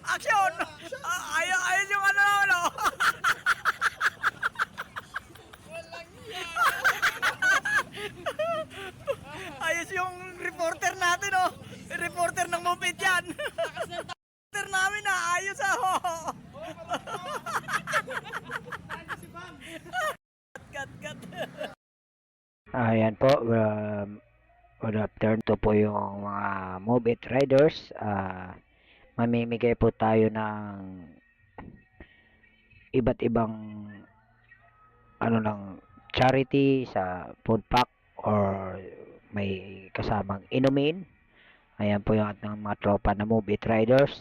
Action! Ayun yung ano. Ayos yung reporter natin, oh. Reporter ng Moped yan. Reporter namin, ayos, oh. Cut. Ayan po, good afternoon. Ito po yung mga Move It Riders. Mamimigay po tayo ng iba't ibang ng charity sa food pack or may kasamang inumin. Ayan po yung ating mga tropa na Move It Riders.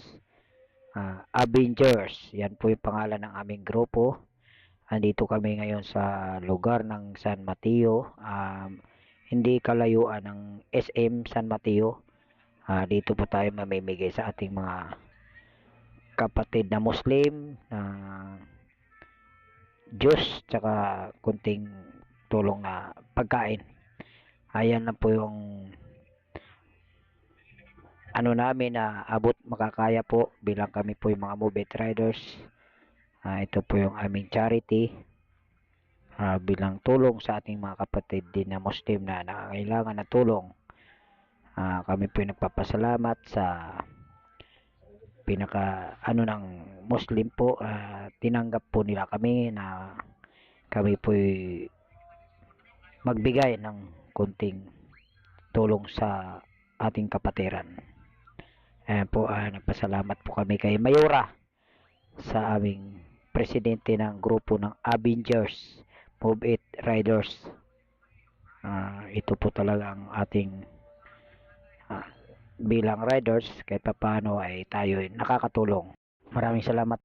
Avengers, yan po yung pangalan ng aming grupo. Andito kami ngayon sa lugar ng San Mateo, hindi kalayuan ng SM San Mateo. Dito po tayo mamimigay sa ating mga kapatid na Muslim na juice tsaka kunting tulong na pagkain. Ayan na po yung namin na abot makakaya po bilang kami po yung mga Move It Riders. Ito po yung aming charity bilang tulong sa ating mga kapatid din na Muslim na nangangailangan ng tulong. Kami po yung nagpapasalamat sa pinaka ng Muslim po. Tinanggap po nila kami na kami po magbigay ng kunting tulong sa ating kapatiran. Ayan po, nagpasalamat po kami kay Mayora sa aming presidente ng grupo ng Avengers Move It Riders. Ito po talaga ang ating bilang riders, kahit paano ay tayo nakakatulong. Maraming salamat.